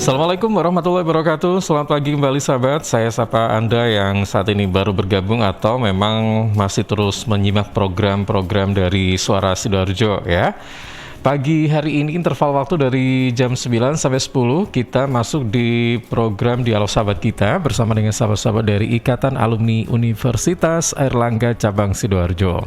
Assalamualaikum warahmatullahi wabarakatuh. Selamat pagi kembali sahabat. Saya sapa Anda yang saat ini baru bergabung atau memang masih terus menyimak program-program dari Suara Sidoarjo ya. Pagi hari ini interval waktu dari jam 9 sampai 10 kita masuk di program Dialog Sahabat kita bersama dengan sahabat-sahabat dari Ikatan Alumni Universitas Airlangga Cabang Sidoarjo.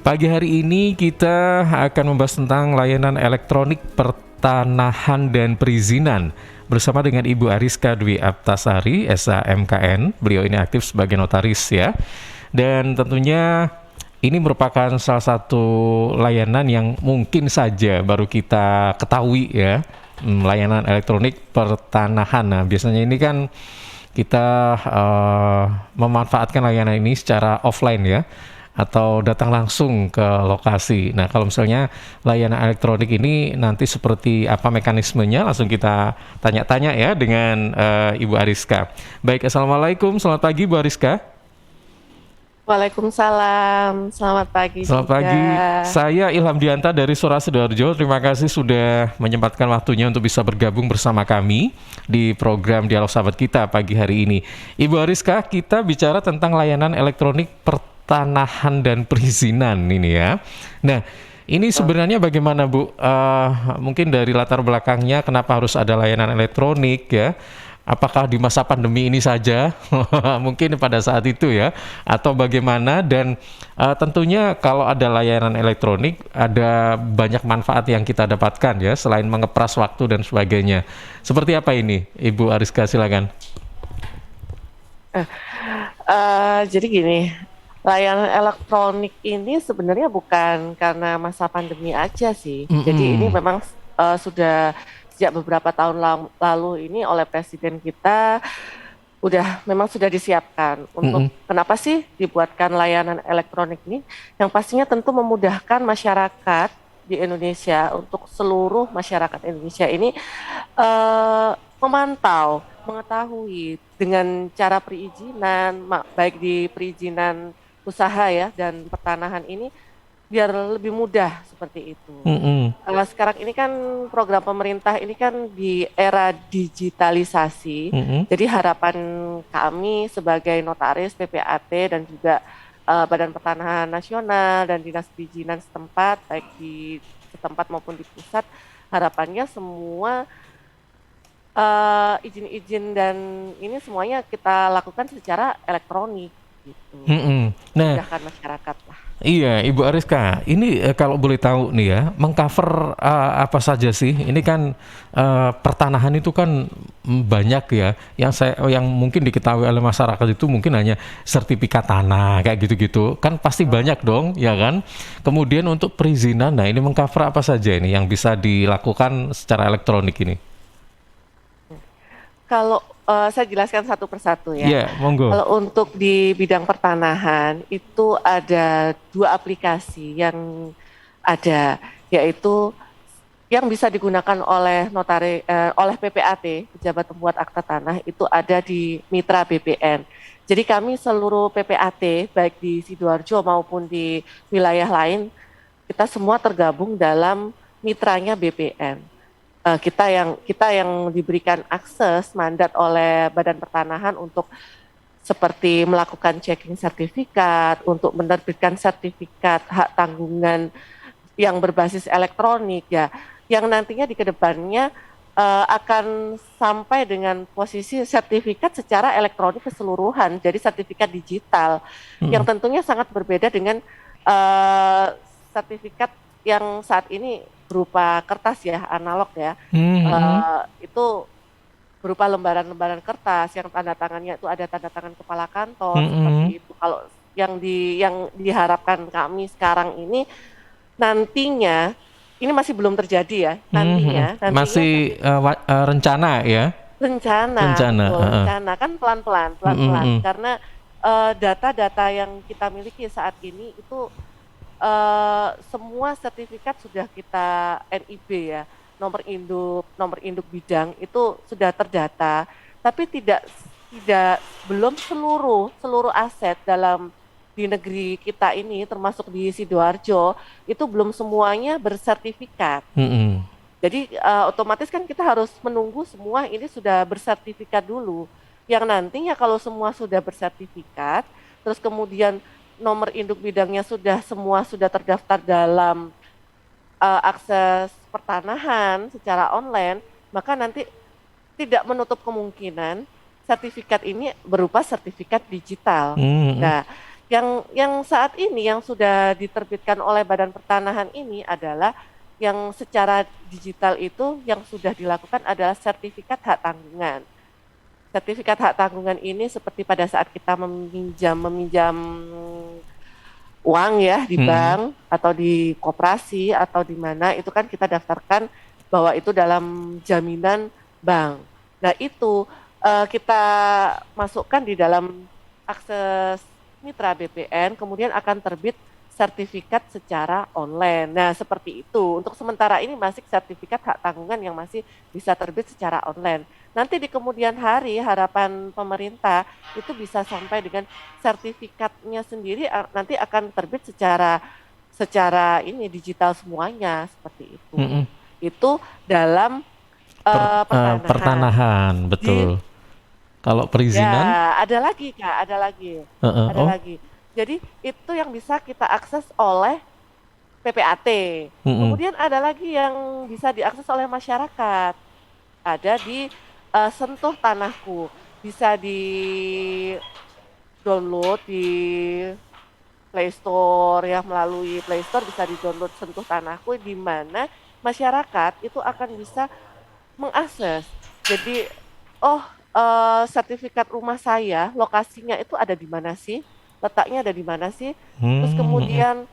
Pagi hari ini kita akan membahas tentang layanan elektronik pertanahan dan perizinan bersama dengan Ibu Ariska Dwi Aptasari, SHMKN. Beliau ini aktif sebagai notaris ya. Dan tentunya ini merupakan salah satu layanan yang mungkin saja baru kita ketahui ya, layanan elektronik pertanahan. Nah, biasanya ini kan kita memanfaatkan layanan ini secara offline ya, atau datang langsung ke lokasi. Nah, kalau misalnya layanan elektronik ini nanti seperti apa mekanismenya, langsung kita tanya-tanya ya dengan Ibu Ariska. Baik, Assalamualaikum, selamat pagi Bu Ariska. Waalaikumsalam, selamat pagi Selamat juga. pagi, saya Ilham Dianta dari Suara Sidoarjo. Terima kasih sudah menyempatkan waktunya untuk bisa bergabung bersama kami di program Dialog Sahabat kita pagi hari ini. Ibu Ariska, kita bicara tentang layanan elektronik pertanahan dan perizinan ini ya. Nah, ini sebenarnya bagaimana Bu? Mungkin dari latar belakangnya kenapa harus ada layanan elektronik ya? Apakah di masa pandemi ini saja, mungkin pada saat itu ya, atau bagaimana? Dan tentunya kalau ada layanan elektronik, ada banyak manfaat yang kita dapatkan ya, selain mengepras waktu dan sebagainya. Seperti apa ini, Ibu Ariska, silakan. Jadi gini, layanan elektronik ini sebenarnya bukan karena masa pandemi aja sih. Jadi ini memang sudah sejak beberapa tahun lalu ini oleh Presiden kita memang sudah disiapkan untuk kenapa sih dibuatkan layanan elektronik ini? Yang pastinya tentu memudahkan masyarakat di Indonesia, untuk seluruh masyarakat Indonesia ini memantau, mengetahui dengan cara perizinan, baik di perizinan usaha ya dan pertanahan ini, biar lebih mudah seperti itu. Sekarang ini kan program pemerintah ini kan di era digitalisasi. Jadi harapan kami sebagai notaris, PPAT dan juga Badan Pertanahan Nasional dan Dinas Perizinan setempat, baik di setempat maupun di pusat, harapannya semua izin-izin dan ini semuanya kita lakukan secara elektronik gitu. Nah, Memudahkan masyarakat lah. iya, Ibu Ariska, ini kalau boleh tahu nih ya, mengcover apa saja sih? Ini kan pertanahan itu kan banyak ya, yang mungkin diketahui oleh masyarakat itu mungkin hanya sertifikat tanah kayak gitu-gitu, kan pasti banyak dong, ya kan? Kemudian untuk perizinan, nah ini mengcover apa saja ini yang bisa dilakukan secara elektronik ini? Kalau saya jelaskan satu persatu ya. Iya, monggo. Kalau untuk di bidang pertanahan itu ada dua aplikasi yang ada, yaitu yang bisa digunakan oleh oleh PPAT, pejabat pembuat akta tanah, itu ada di Mitra BPN. Jadi kami seluruh PPAT baik di Sidoarjo maupun di wilayah lain, kita semua tergabung dalam mitranya BPN. Kita yang diberikan akses mandat oleh Badan Pertanahan untuk seperti melakukan checking sertifikat, untuk menerbitkan sertifikat hak tanggungan yang berbasis elektronik ya, yang nantinya di kedepannya akan sampai dengan posisi sertifikat secara elektronik keseluruhan, jadi sertifikat digital yang tentunya sangat berbeda dengan sertifikat yang saat ini berupa kertas ya, analog ya. Itu berupa lembaran-lembaran kertas yang tanda tangannya itu ada tanda tangan kepala kantor seperti itu. Kalau yang diharapkan kami sekarang ini nantinya ini masih belum terjadi ya, nantinya masih rencana ya. Rencana kan pelan-pelan karena data-data yang kita miliki saat ini itu semua sertifikat sudah kita NIB ya, nomor induk bidang itu sudah terdata, tapi belum seluruh aset dalam di negeri kita ini termasuk di Sidoarjo itu belum semuanya bersertifikat. Jadi otomatis kan kita harus menunggu semua ini sudah bersertifikat dulu. Yang nantinya kalau semua sudah bersertifikat, terus kemudian nomor induk bidangnya semua sudah terdaftar dalam akses pertanahan secara online, maka nanti tidak menutup kemungkinan sertifikat ini berupa sertifikat digital. Nah, yang saat ini yang sudah diterbitkan oleh Badan Pertanahan ini adalah yang secara digital itu yang sudah dilakukan adalah sertifikat hak tanggungan. Sertifikat hak tanggungan ini seperti pada saat kita meminjam uang ya di bank atau di koperasi atau di mana itu kan kita daftarkan bahwa itu dalam jaminan bank. Nah itu kita masukkan di dalam akses mitra BPN, kemudian akan terbit sertifikat secara online. Nah seperti itu. Untuk sementara ini masih sertifikat hak tanggungan yang masih bisa terbit secara online. Nanti di kemudian hari harapan pemerintah itu bisa sampai dengan sertifikatnya sendiri nanti akan terbit secara ini digital semuanya seperti itu. Itu dalam pertanahan, betul. Kalau perizinan? Ya, ada lagi Kak, ada lagi. Ada lagi. Jadi itu yang bisa kita akses oleh PPAT. Kemudian ada lagi yang bisa diakses oleh masyarakat. Ada di Sentuh Tanahku. Bisa di download di Play Store ya, melalui Play Store bisa di-download Sentuh Tanahku, di mana masyarakat itu akan bisa mengakses. Jadi sertifikat rumah saya, lokasinya itu ada di mana sih? Letaknya ada di mana sih? Terus kemudian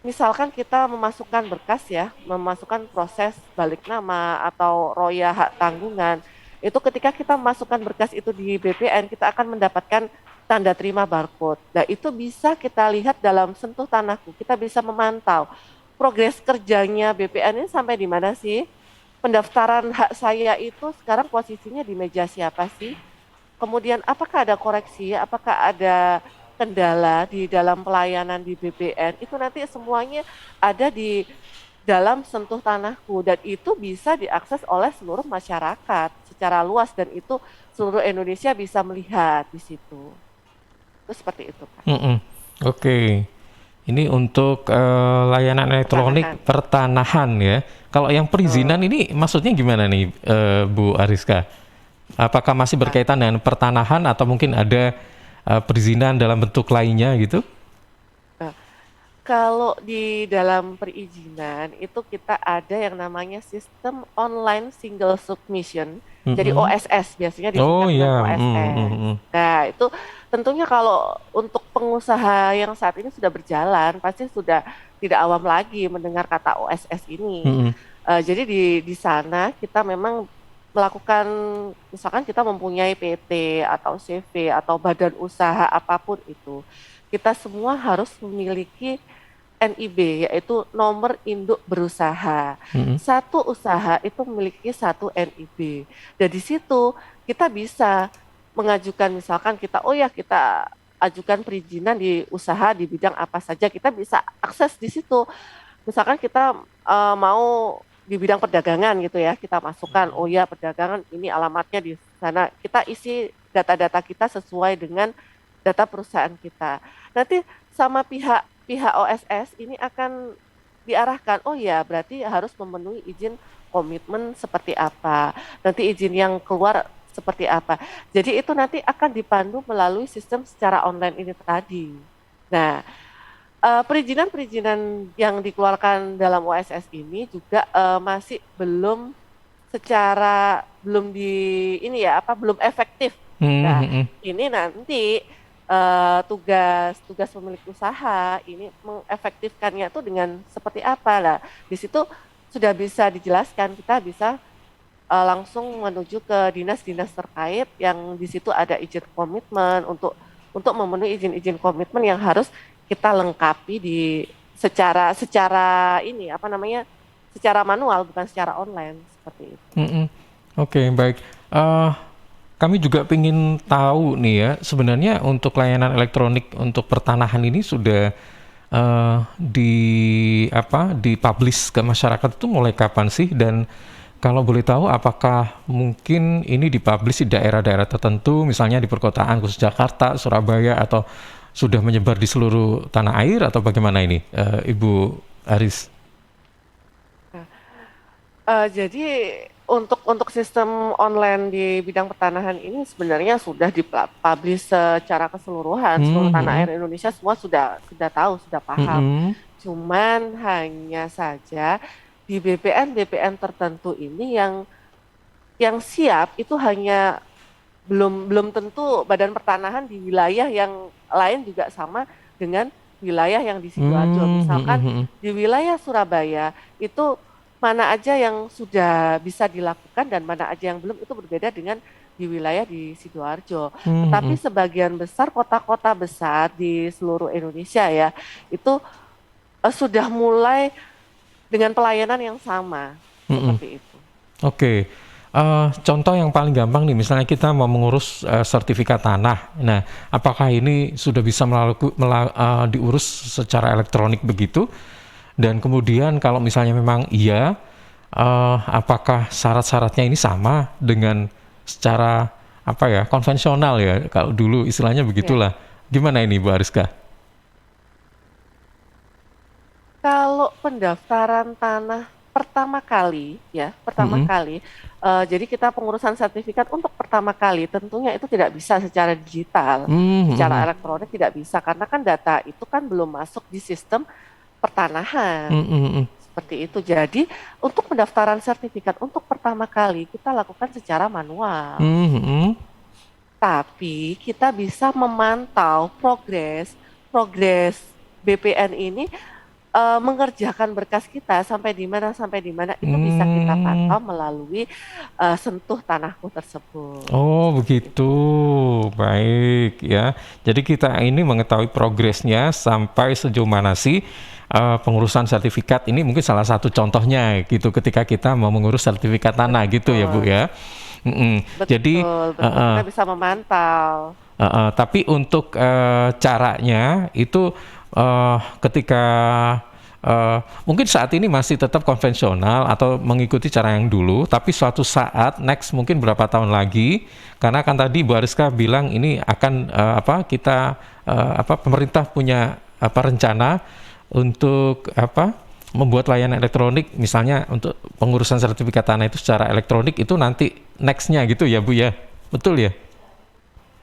misalkan kita memasukkan berkas ya, memasukkan proses balik nama atau roya hak tanggungan, itu ketika kita memasukkan berkas itu di BPN, kita akan mendapatkan tanda terima barcode. Nah itu bisa kita lihat dalam Sentuh Tanahku, kita bisa memantau progres kerjanya BPN ini sampai di mana sih? Pendaftaran hak saya itu sekarang posisinya di meja siapa sih? Kemudian apakah ada koreksi, apakah ada kendala di dalam pelayanan di BPN, itu nanti semuanya ada di dalam Sentuh Tanahku dan itu bisa diakses oleh seluruh masyarakat secara luas dan itu seluruh Indonesia bisa melihat di situ. Itu seperti itu, Pak. Oke. Ini untuk layanan elektronik pertanahan ya. Kalau yang perizinan ini maksudnya gimana nih, Bu Ariska? Apakah masih berkaitan dengan pertanahan atau mungkin ada perizinan dalam bentuk lainnya gitu? Nah, kalau di dalam perizinan itu kita ada yang namanya sistem online single submission. Jadi OSS biasanya disingkat dengan OSS. Nah, itu tentunya kalau untuk pengusaha yang saat ini sudah berjalan pasti sudah tidak awam lagi mendengar kata OSS ini. Jadi di sana kita memang melakukan, misalkan kita mempunyai PT atau CV atau badan usaha apapun itu, kita semua harus memiliki NIB, yaitu nomor induk berusaha. Satu usaha itu memiliki satu NIB. Dan di situ kita bisa mengajukan, misalkan kita ajukan perizinan di usaha di bidang apa saja, kita bisa akses di situ. Misalkan kita mau di bidang perdagangan gitu ya, kita masukkan, perdagangan ini alamatnya di sana. Kita isi data-data kita sesuai dengan data perusahaan kita. Nanti sama pihak OSS ini akan diarahkan, berarti harus memenuhi izin komitmen seperti apa, nanti izin yang keluar seperti apa. Jadi itu nanti akan dipandu melalui sistem secara online ini tadi. Nah, perizinan yang dikeluarkan dalam OSS ini juga masih belum belum efektif. Nah, ini nanti tugas pemilik usaha ini mengefektifkannya itu dengan seperti apa lah. Di situ sudah bisa dijelaskan, kita bisa langsung menuju ke dinas-dinas terkait yang di situ ada izin komitmen untuk memenuhi izin-izin komitmen yang harus kita lengkapi secara manual, bukan secara online seperti itu. Oke, baik. Kami juga ingin tahu nih ya, sebenarnya untuk layanan elektronik untuk pertanahan ini sudah di dipublish ke masyarakat itu mulai kapan sih? Dan kalau boleh tahu, apakah mungkin ini dipublish di daerah-daerah tertentu, misalnya di perkotaan khusus Jakarta, Surabaya, atau sudah menyebar di seluruh tanah air, atau bagaimana ini, Ibu Aris? Jadi untuk sistem online di bidang pertanahan ini sebenarnya sudah dipublish secara keseluruhan, seluruh tanah Hmm, air Indonesia semua sudah tahu, sudah paham. hmm, Cuman hanya saja di BPN-BPN tertentu ini yang siap itu hanya belum belum tentu badan pertanahan di wilayah yang lain juga sama dengan wilayah yang di Sidoarjo. hmm, hmm, Misalkan hmm, hmm, di wilayah Surabaya itu mana aja yang sudah bisa dilakukan dan mana aja yang belum, itu berbeda dengan di wilayah di Sidoarjo. hmm, Tetapi hmm, sebagian besar kota-kota besar di seluruh Indonesia ya itu sudah mulai dengan pelayanan yang sama hmm, hmm. seperti itu. Oke. Contoh yang paling gampang nih, misalnya kita mau mengurus sertifikat tanah. Nah, apakah ini sudah bisa diurus secara elektronik begitu? Dan kemudian kalau misalnya memang iya, apakah syarat-syaratnya ini sama dengan secara apa ya, konvensional ya? Kalau dulu istilahnya Ya. begitulah. Gimana ini, Bu Ariska? Kalau pendaftaran tanah pertama kali, ya, pertama Mm-mm. kali, jadi kita pengurusan sertifikat untuk pertama kali, tentunya itu tidak bisa secara digital, secara Mm-mm. elektronik tidak bisa, karena kan data itu kan belum masuk di sistem pertanahan, Mm-mm. seperti itu. Jadi untuk pendaftaran sertifikat untuk pertama kali kita lakukan secara manual, Mm-mm. tapi kita bisa memantau progres progres BPN ini mengerjakan berkas kita sampai di mana itu bisa kita Mm. pantau melalui sentuh tanahku tersebut. Oh, Seperti begitu. itu. Baik ya. Jadi kita ini mengetahui progresnya sampai sejauh mana sih pengurusan sertifikat ini, mungkin salah satu contohnya gitu ketika kita mau mengurus sertifikat tanah gitu ya, Bu Betul, ya. Mm-mm. Jadi betul, betul. uh-uh. Kita bisa memantau. Tapi untuk caranya itu ketika mungkin saat ini masih tetap konvensional atau mengikuti cara yang dulu, tapi suatu saat next mungkin berapa tahun lagi, karena kan tadi Bu Ariska bilang ini akan pemerintah punya rencana untuk membuat layanan elektronik, misalnya untuk pengurusan sertifikat tanah itu secara elektronik, itu nanti nextnya gitu ya, Bu ya, betul ya?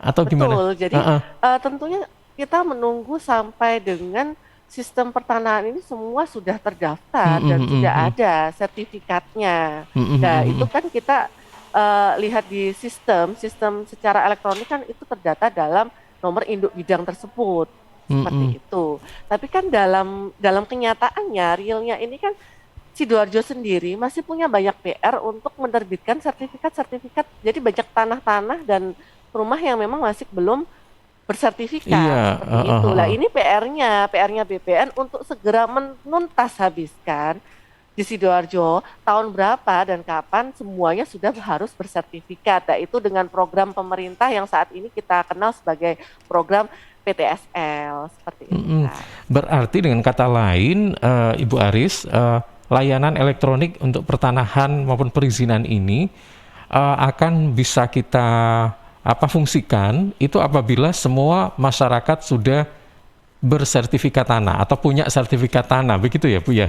Atau gimana? Betul. Jadi Heeh. tentunya kita menunggu sampai dengan sistem pertanahan ini semua sudah terdaftar Mhm, dan mhm, sudah mhm. ada sertifikatnya. Mhm, Nah, mhm, itu mhm. kan kita lihat di sistem secara elektronik kan itu terdata dalam nomor induk bidang tersebut. Mhm. Seperti itu. Tapi kan dalam dalam kenyataannya, realnya ini kan Sidoarjo sendiri masih punya banyak PR untuk menerbitkan sertifikat-sertifikat. Jadi banyak tanah-tanah dan rumah yang memang masih belum Iya, bersertifikat seperti heeh, itu. Lah heeh. ini PR-nya BPN untuk segera menuntas habiskan di Sidoarjo tahun berapa dan kapan semuanya sudah harus bersertifikat. Nah, itu dengan program pemerintah yang saat ini kita kenal sebagai program PTSL seperti itu, Mhm. Kak. Berarti dengan kata lain, Ibu Aris, layanan elektronik untuk pertanahan maupun perizinan ini akan bisa kita fungsikan itu apabila semua masyarakat sudah bersertifikat tanah atau punya sertifikat tanah, begitu ya, Bu ya?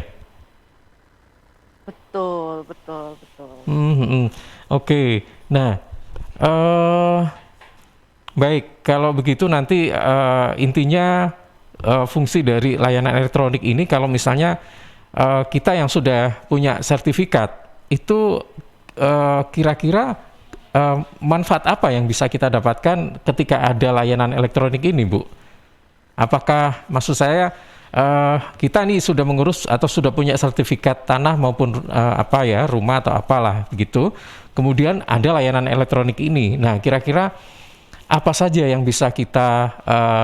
Betul, betul, betul. Mhm. Oke. Nah, eh baik, kalau begitu nanti intinya fungsi dari layanan elektronik ini, kalau misalnya kita yang sudah punya sertifikat itu kira-kira manfaat apa yang bisa kita dapatkan ketika ada layanan elektronik ini, Bu? Apakah maksud saya kita nih sudah mengurus atau sudah punya sertifikat tanah maupun rumah atau apalah begitu. Kemudian ada layanan elektronik ini. Nah, kira-kira apa saja yang bisa kita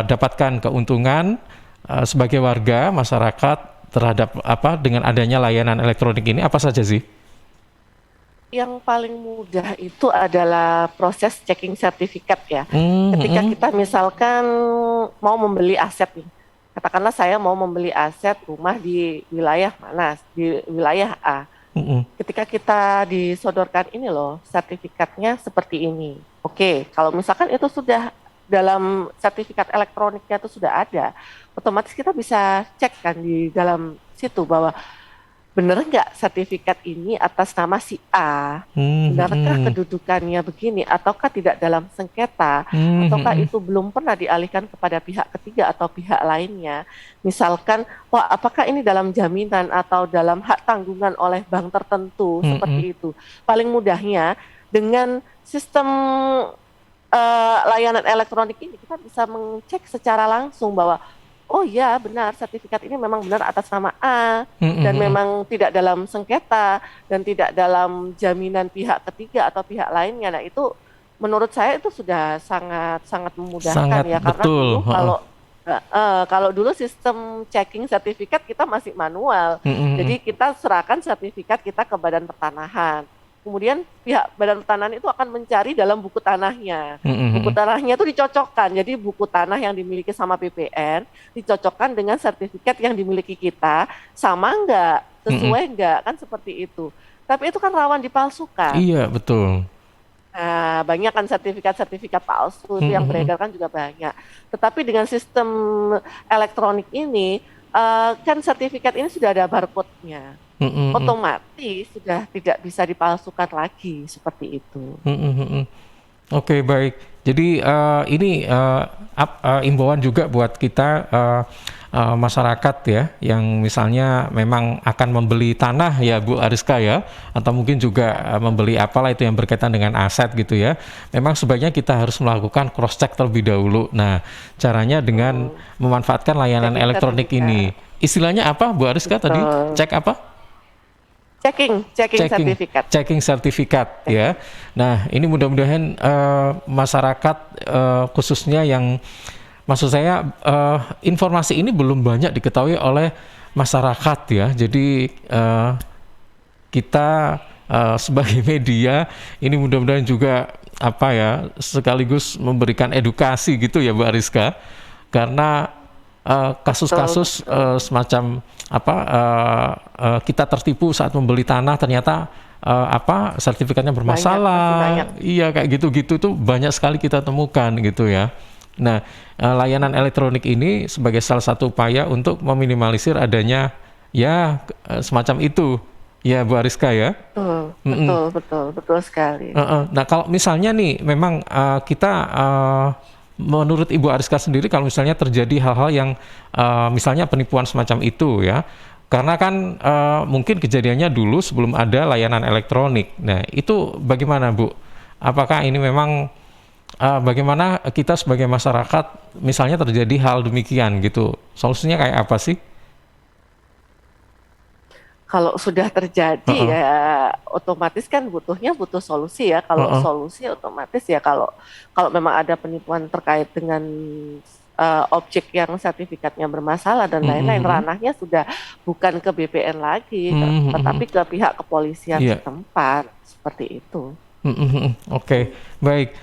dapatkan keuntungan sebagai warga masyarakat terhadap dengan adanya layanan elektronik ini, apa saja sih? Yang paling mudah itu adalah proses checking sertifikat ya. Hmm, Ketika hmm, kita misalkan mau membeli aset nih, katakanlah saya mau membeli aset rumah di wilayah mana, di wilayah A. Ketika kita disodorkan ini loh, sertifikatnya seperti ini. Oke, kalau misalkan itu sudah dalam sertifikat elektroniknya itu sudah ada, otomatis kita bisa cek kan di dalam situ bahwa benar nggak sertifikat ini atas nama si A, benarkah kedudukannya begini, ataukah tidak dalam sengketa, ataukah itu belum pernah dialihkan kepada pihak ketiga atau pihak lainnya. Misalkan, wah apakah ini dalam jaminan atau dalam hak tanggungan oleh bank tertentu, seperti itu. Paling mudahnya dengan sistem layanan elektronik ini kita bisa mengecek secara langsung bahwa oh ya benar sertifikat ini memang benar atas nama A dan memang tidak dalam sengketa dan tidak dalam jaminan pihak ketiga atau pihak lainnya. Nah itu menurut saya itu sudah sangat memudahkan ya, karena betul. Dulu kalau dulu sistem checking sertifikat kita masih manual, jadi kita serahkan sertifikat kita ke Badan Pertanahan. Kemudian pihak Badan Pertanahan itu akan mencari dalam buku tanahnya. Buku tanahnya itu dicocokkan. Jadi buku tanah yang dimiliki sama BPN dicocokkan dengan sertifikat yang dimiliki kita. Sama enggak? Sesuai enggak? Kan seperti itu. Tapi itu kan rawan dipalsukan. Iya, betul. Nah, banyak kan sertifikat-sertifikat palsu itu yang beredar kan juga banyak. Tetapi dengan sistem elektronik ini, kan sertifikat ini sudah ada barcode-nya. Otomatis sudah tidak bisa dipalsukan lagi seperti itu. Oke, baik. Jadi ini imbauan juga buat kita masyarakat ya, yang misalnya memang akan membeli tanah ya Bu Ariska ya, atau mungkin juga membeli apalah itu yang berkaitan dengan aset gitu ya. Memang sebaiknya kita harus melakukan cross check terlebih dahulu. Nah, caranya dengan memanfaatkan layanan elektronik ini. Istilahnya apa Bu Ariska tadi? Cek apa? Checking sertifikat ya. Nah, ini mudah-mudahan masyarakat khususnya yang maksud saya informasi ini belum banyak diketahui oleh masyarakat ya. Jadi kita sebagai media ini mudah-mudahan juga apa ya, sekaligus memberikan edukasi gitu ya Bu Ariska. Karena kasus-kasus semacam kita tertipu saat membeli tanah, ternyata sertifikatnya bermasalah. Iya, kayak gitu-gitu tuh banyak sekali kita temukan gitu ya. Nah, layanan elektronik ini sebagai salah satu upaya untuk meminimalisir adanya ya semacam itu ya Bu Ariska ya. Betul sekali. Nah, kalau misalnya nih memang kita menurut Ibu Ariska sendiri, kalau misalnya terjadi hal-hal yang misalnya penipuan semacam itu ya, karena kan mungkin kejadiannya dulu sebelum ada layanan elektronik. Nah, itu bagaimana Bu? Apakah ini memang bagaimana kita sebagai masyarakat misalnya terjadi hal demikian gitu? Solusinya kayak apa sih? Kalau sudah terjadi ya otomatis kan butuh solusi ya. Kalau solusi otomatis ya kalau memang ada penipuan terkait dengan objek yang sertifikatnya bermasalah dan lain-lain, ranahnya sudah bukan ke BPN lagi, tetapi ke pihak kepolisian setempat seperti itu. Oke, baik.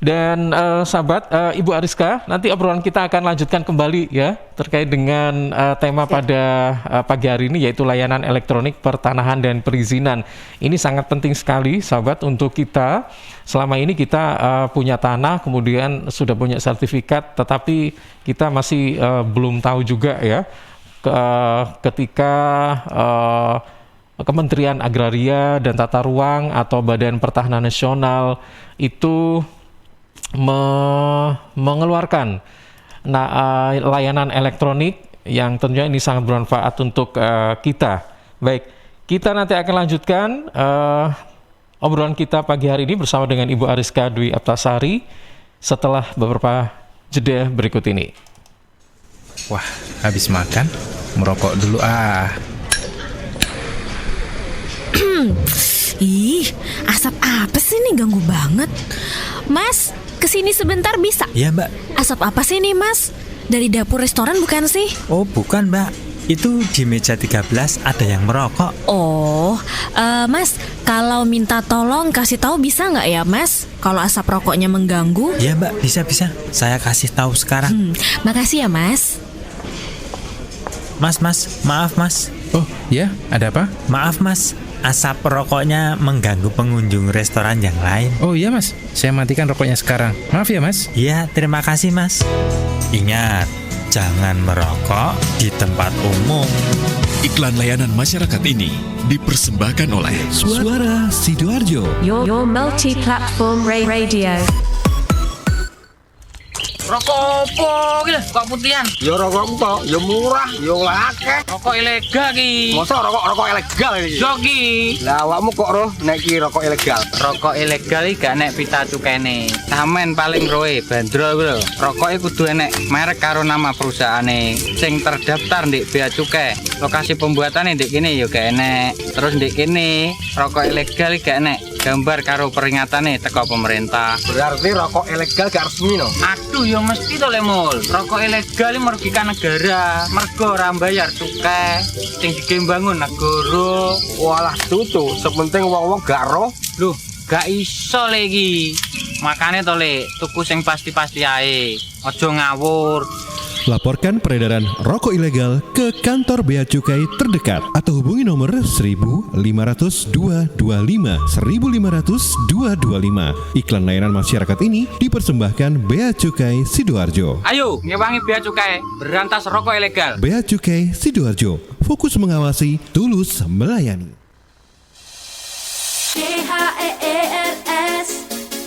Dan sahabat Ibu Ariska, nanti obrolan kita akan lanjutkan kembali ya terkait dengan tema pada pagi hari ini, yaitu layanan elektronik pertanahan dan perizinan. Ini sangat penting sekali sahabat untuk kita. Selama ini kita punya tanah, kemudian sudah punya sertifikat, tetapi kita masih belum tahu juga ya ketika Kementerian Agraria dan Tata Ruang atau Badan Pertahanan Nasional itu mengeluarkan layanan elektronik yang tentunya ini sangat bermanfaat untuk kita. Baik, kita nanti akan lanjutkan obrolan kita pagi hari ini bersama dengan Ibu Ariska Dwi Aptasari setelah beberapa jeda berikut ini. Wah, habis makan, merokok dulu Ih, asap apa sih nih, ganggu banget. Mas, kesini sebentar bisa? Iya Mbak. Asap apa sih nih Mas? Dari dapur restoran bukan sih? Oh bukan Mbak, itu di meja 13 ada yang merokok. Oh, Mas, kalau minta tolong kasih tahu bisa nggak ya Mas? Kalau asap rokoknya mengganggu? Iya Mbak, bisa. Saya kasih tahu sekarang. Makasih ya Mas. Mas, maaf mas. Oh, ya, ada apa? Maaf mas, asap rokoknya mengganggu pengunjung restoran yang lain. Oh iya mas, saya matikan rokoknya sekarang. Maaf ya mas. Iya, terima kasih mas. Ingat, jangan merokok di tempat umum. Iklan layanan masyarakat ini dipersembahkan oleh Suara Sidoarjo. Your multi-platform radio. Rokok opo iki lho, kok putihan? Ya rokok kok, ya murah, ya akeh. Rokok ilegal ki. Masa rokok ilegal iki? Yo ki. Lah awakmu kok roh nek iki rokok ilegal? Rokok ilegal iki gak nek pita cukene. Samen paling roe bandrol kuwi lho. Rokoke kudu enek merek karo nama perusahaane sing terdaftar ndek bea cukai. Lokasi pembuatane ndek kene ya gak enek. Terus ndek kene rokok ilegal iki gak enek gambar karo peringatane teko pemerintah. Berarti rokok ilegal gak resmi no? Aduh ya mesti to Lemul. Rokok ilegal iki merugikan negara. Mergo ora bayar cukai sing digembangun negara. Walah tutu, sepenting wong-wong gak roh. Loh, gak iso lagi. Makane to Le, tuku sing pasti-pasti ae. Aja ngawur. Laporkan peredaran rokok ilegal ke kantor Bea Cukai terdekat atau hubungi nomor 1.500 225 1.500 225. Iklan layanan masyarakat ini dipersembahkan Bea Cukai Sidoarjo. Ayo, ngewangi bea cukai, berantas rokok ilegal. Bea Cukai Sidoarjo, fokus mengawasi, tulus melayani. CHEERS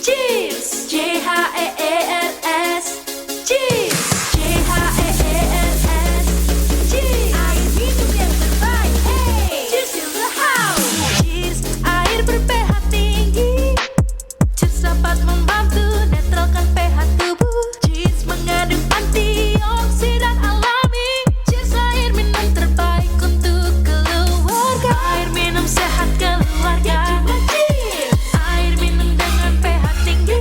Cheers. CHEERS Cheers. CHEERS Cheers. Air minum yang terbaik. Hey, cheers in the house. Cheers, air ber-pH tinggi. Cheers dapat membantu netralkan pH tubuh. Cheers mengandung antioksidan alami. Cheers, air minum terbaik untuk keluarga. Air minum sehat keluarga. Cheers, air minum dengan pH tinggi.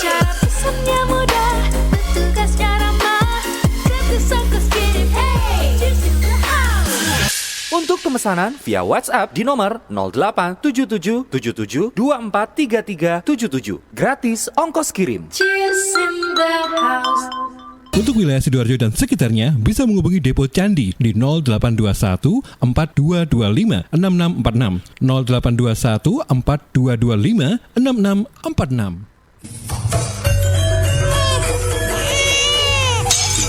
Cara pesannya mudah, petugasnya ramah. Ketis-ongkos kirim. Hey, cheers in the house. Untuk pemesanan via WhatsApp di nomor 087777243377. Gratis ongkos kirim. Cheers in the house. Untuk wilayah Sidoarjo dan sekitarnya bisa menghubungi Depo Candi di 0821 4225 6646 0821 4225 6646.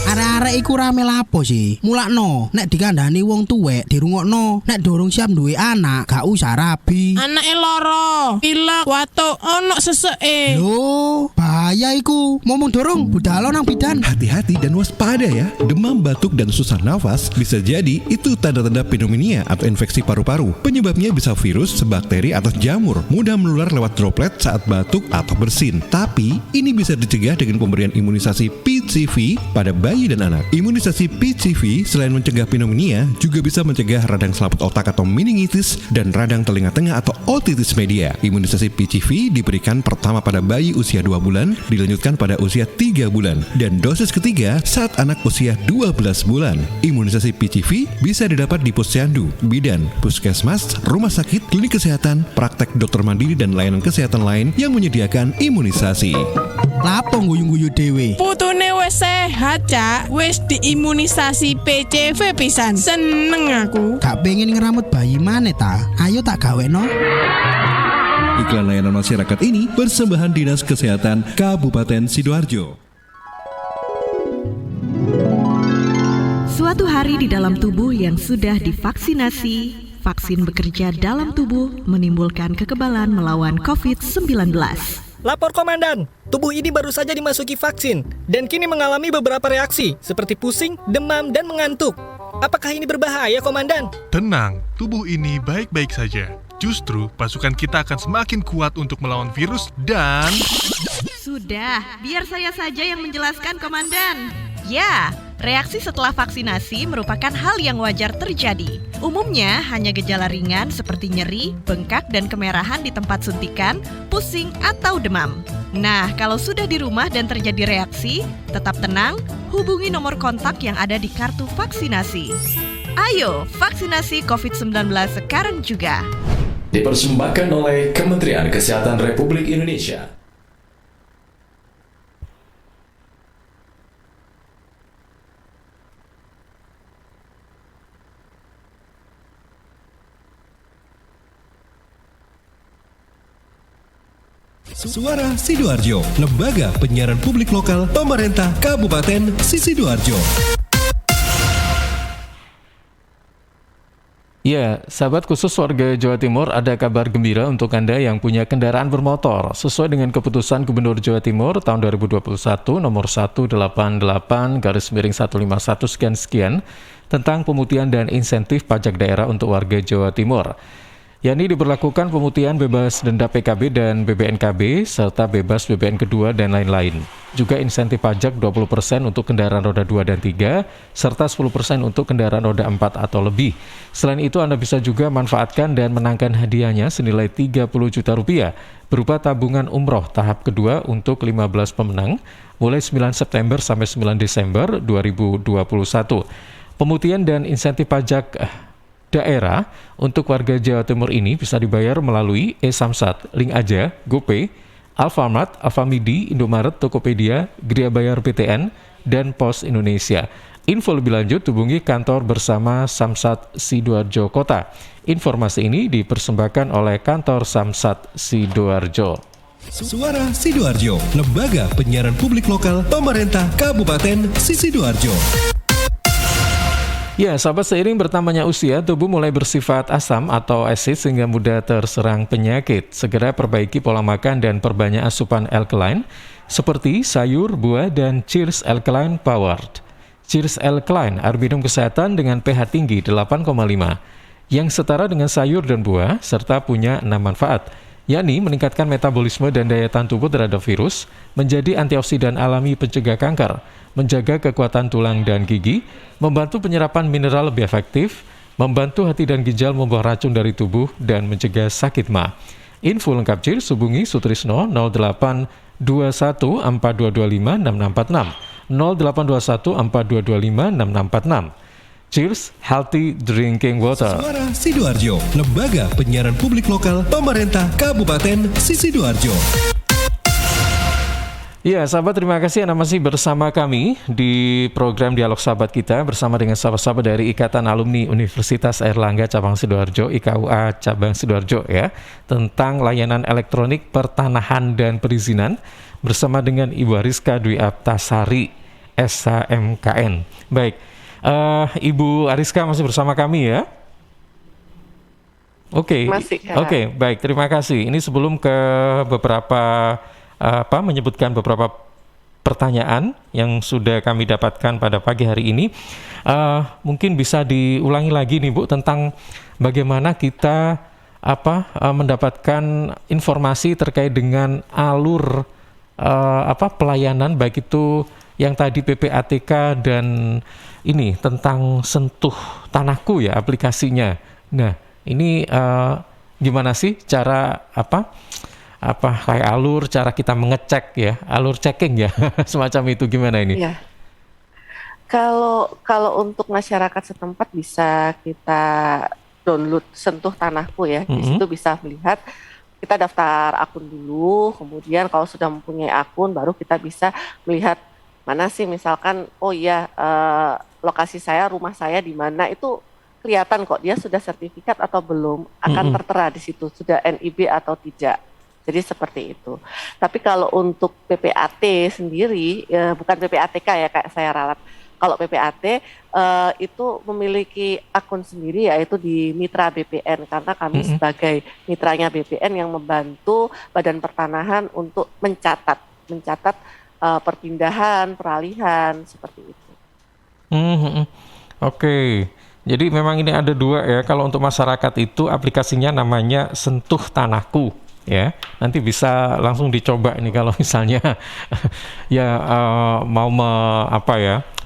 Arek-arek iku rame lapo sih? Mulakno, nek dikandani wong tuwek dirungokno, nek durung siap duwe anak gak usah rabi. Anake loro, pilek, watuk, ono seseke. Loh, bahaya iku. Momong dorong budalo nang bidan. Hati-hati dan waspada ya. Demam, batuk, dan susah nafas bisa jadi itu tanda-tanda pneumonia atau infeksi paru-paru. Penyebabnya bisa virus, bakteri, atau jamur. Mudah menular lewat droplet saat batuk atau bersin. Tapi ini bisa dicegah dengan pemberian imunisasi PCV pada bayi dan anak. Imunisasi PCV selain mencegah pneumonia juga bisa mencegah radang selaput otak atau meningitis dan radang telinga tengah atau otitis media. Imunisasi PCV diberikan pertama pada bayi usia 2 bulan, dilanjutkan pada usia 3 bulan, dan dosis ketiga saat anak usia 12 bulan. Imunisasi PCV bisa didapat di posyandu, bidan, puskesmas, rumah sakit, klinik kesehatan, praktek dokter mandiri, dan layanan kesehatan lain yang menyediakan imunisasi. Lapo guyu-guyu dewe. Putune wis sehat, Cak. Wis diimunisasi PCV pisan. Seneng aku. Gak pengen ngeramut bayi maneh ta? Ayo tak gaweno. Iklan layanan masyarakat ini persembahan Dinas Kesehatan Kabupaten Sidoarjo. Suatu hari di dalam tubuh yang sudah divaksinasi, vaksin bekerja dalam tubuh menimbulkan kekebalan melawan COVID-19. Lapor komandan, tubuh ini baru saja dimasuki vaksin dan kini mengalami beberapa reaksi seperti pusing, demam, dan mengantuk. Apakah ini berbahaya, komandan? Tenang, tubuh ini baik-baik saja. Justru pasukan kita akan semakin kuat untuk melawan virus dan... Sudah, biar saya saja yang menjelaskan, komandan. Ya, reaksi setelah vaksinasi merupakan hal yang wajar terjadi. Umumnya hanya gejala ringan seperti nyeri, bengkak, dan kemerahan di tempat suntikan, pusing, atau demam. Nah, kalau sudah di rumah dan terjadi reaksi, tetap tenang, hubungi nomor kontak yang ada di kartu vaksinasi. Ayo, vaksinasi COVID-19 sekarang juga. Dipersembahkan oleh Kementerian Kesehatan Republik Indonesia. Suara Sidoarjo, lembaga penyiaran publik lokal pemerintah Kabupaten Sidoarjo. Ya, sahabat khusus warga Jawa Timur, ada kabar gembira untuk Anda yang punya kendaraan bermotor. Sesuai dengan keputusan Gubernur Jawa Timur tahun 2021 nomor 188/151 tentang pemutihan dan insentif pajak daerah untuk warga Jawa Timur. yakni diberlakukan pemutihan bebas denda PKB dan BBNKB, serta bebas BBN kedua dan lain-lain. Juga insentif pajak 20% untuk kendaraan roda 2 dan 3, serta 10% untuk kendaraan roda 4 atau lebih. Selain itu, Anda bisa juga manfaatkan dan menangkan hadiahnya senilai 30 juta rupiah, berupa tabungan umroh tahap kedua untuk 15 pemenang, mulai 9 September sampai 9 Desember 2021. Pemutihan dan insentif pajak daerah untuk warga Jawa Timur ini bisa dibayar melalui e-Samsat, Link Aja, GoPay, Alfamart, Alfamidi, Indomaret, Tokopedia, Gria Bayar PTN, dan Pos Indonesia. Info lebih lanjut hubungi kantor bersama Samsat Sidoarjo Kota. Informasi ini dipersembahkan oleh kantor Samsat Sidoarjo. Suara Sidoarjo, lembaga penyiaran publik lokal pemerintah Kabupaten Sidoarjo. Ya, sahabat, seiring bertambahnya usia, tubuh mulai bersifat asam atau asid sehingga mudah terserang penyakit. Segera perbaiki pola makan dan perbanyak asupan alkaline seperti sayur, buah, dan Cheers Alkaline Powered. Cheers Alkaline, air minum kesehatan dengan pH tinggi 8,5 yang setara dengan sayur dan buah, serta punya 6 manfaat, yakni meningkatkan metabolisme dan daya tahan tubuh terhadap virus, menjadi antioksidan alami pencegah kanker, menjaga kekuatan tulang dan gigi, membantu penyerapan mineral lebih efektif, membantu hati dan ginjal membuang racun dari tubuh, dan mencegah sakit ma. Info lengkap Cheers hubungi Sutrisno 0821 4225 6646, 0821 4225 6646. Cheers Healthy Drinking Water. Suara Sidoarjo, lembaga penyiaran publik lokal pemerintah Kabupaten Sidoarjo. Ya, sahabat, terima kasih Anda masih bersama kami di program Dialog Sahabat kita bersama dengan sahabat-sahabat dari Ikatan Alumni Universitas Airlangga Cabang Sidoarjo, IKUA Cabang Sidoarjo ya, tentang layanan elektronik pertanahan dan perizinan bersama dengan Ibu Ariska Dwi Aptasari, SHMKN. Baik, Ibu Ariska masih bersama kami ya? Oke, baik, terima kasih. Ini sebelum ke beberapa menyebutkan beberapa pertanyaan yang sudah kami dapatkan pada pagi hari ini, mungkin bisa diulangi lagi nih Bu tentang bagaimana kita mendapatkan informasi terkait dengan alur pelayanan, baik itu yang tadi PPATK dan ini tentang Sentuh Tanahku ya aplikasinya. Nah, ini gimana sih cara kayak alur, cara kita mengecek ya, alur checking ya, semacam itu, gimana ini? Iya. Kalau untuk masyarakat setempat bisa kita download Sentuh Tanahku ya, di situ bisa melihat, kita daftar akun dulu, kemudian kalau sudah mempunyai akun baru kita bisa melihat mana sih misalkan, lokasi saya, rumah saya di mana, itu kelihatan kok dia sudah sertifikat atau belum, akan tertera di situ sudah NIB atau tidak. Jadi seperti itu. Tapi kalau untuk PPAT sendiri, bukan PPATK ya kayak saya ralat. Kalau PPAT itu memiliki akun sendiri, yaitu di Mitra BPN, karena kami sebagai mitranya BPN yang membantu Badan Pertanahan untuk mencatat perpindahan, peralihan, seperti itu. Oke. Jadi memang ini ada dua ya. Kalau untuk masyarakat itu aplikasinya namanya Sentuh Tanahku. Ya, nanti bisa langsung dicoba ini kalau misalnya mau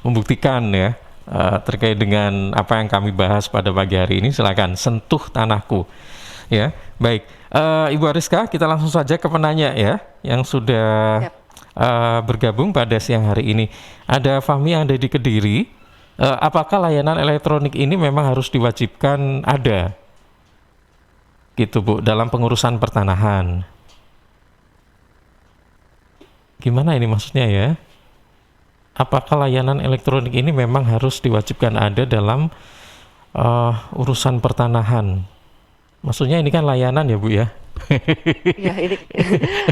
membuktikan ya terkait dengan apa yang kami bahas pada pagi hari ini. Silakan Sentuh Tanahku. Ya, baik. Ibu Ariska, kita langsung saja ke penanya ya yang sudah bergabung pada siang hari ini. Ada Fahmi yang ada di Kediri. Apakah layanan elektronik ini memang harus diwajibkan ada? Gitu Bu, dalam pengurusan pertanahan. Gimana ini maksudnya ya? Apakah layanan elektronik ini memang harus diwajibkan ada dalam urusan pertanahan? Maksudnya ini kan layanan ya Bu ya? Ya ini,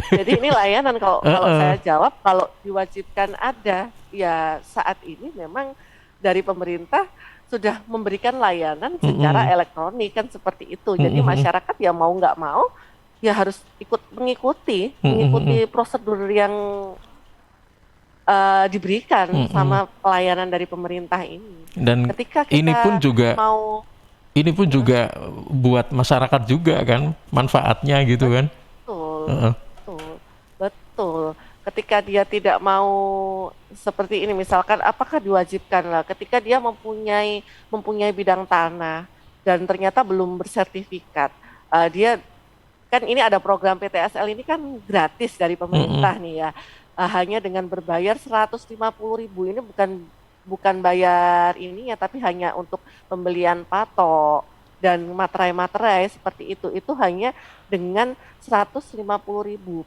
jadi ini layanan kalau saya jawab kalau diwajibkan ada, ya saat ini memang dari pemerintah sudah memberikan layanan secara elektronik kan seperti itu. Jadi masyarakat ya mau nggak mau ya harus mengikuti prosedur yang diberikan sama pelayanan dari pemerintah ini. Dan ketika kita ini pun juga buat masyarakat juga kan manfaatnya gitu kan. Betul. Ketika dia tidak mau seperti ini, misalkan apakah diwajibkan lah ketika dia mempunyai bidang tanah dan ternyata belum bersertifikat, dia kan ini ada program PTSL ini kan gratis dari pemerintah nih ya, hanya dengan berbayar 150.000 ini bukan bayar ini ya, tapi hanya untuk pembelian patok dan materai-materai seperti itu hanya dengan 150.000.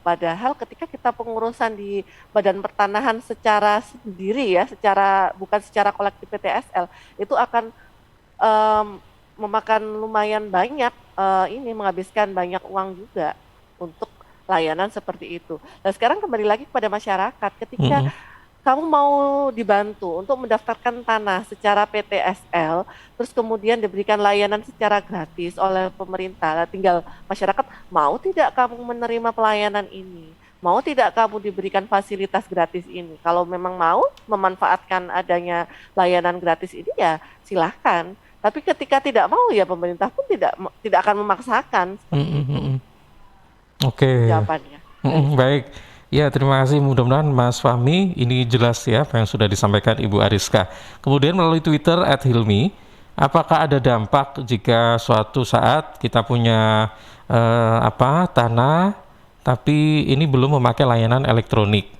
Padahal ketika kita pengurusan di Badan Pertanahan secara sendiri ya, bukan secara kolektif PTSL, itu akan memakan lumayan banyak, menghabiskan banyak uang juga untuk layanan seperti itu. Nah sekarang kembali lagi kepada masyarakat, ketika kamu mau dibantu untuk mendaftarkan tanah secara PTSL, terus kemudian diberikan layanan secara gratis oleh pemerintah, tinggal masyarakat mau tidak kamu menerima pelayanan ini, mau tidak kamu diberikan fasilitas gratis ini. Kalau memang mau memanfaatkan adanya layanan gratis ini ya silahkan. Tapi ketika tidak mau ya pemerintah pun tidak akan memaksakan. Oke. Jawabannya. Baik. Ya, terima kasih. Mudah-mudahan Mas Fahmi ini jelas ya apa yang sudah disampaikan Ibu Ariska. Kemudian melalui Twitter @hilmi, apakah ada dampak jika suatu saat kita punya tanah tapi ini belum memakai layanan elektronik?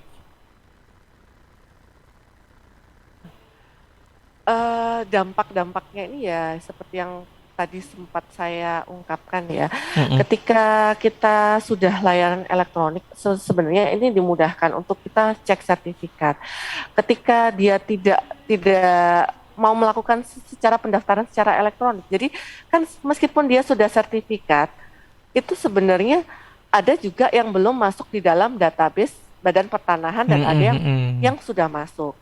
Dampak-dampaknya ini ya seperti yang tadi sempat saya ungkapkan ya. Ketika kita sudah layanan elektronik, sebenarnya ini dimudahkan untuk kita cek sertifikat. Ketika dia tidak mau melakukan secara pendaftaran secara elektronik, jadi kan meskipun dia sudah sertifikat, itu sebenarnya ada juga yang belum masuk di dalam database Badan Pertanahan dan ada yang sudah masuk.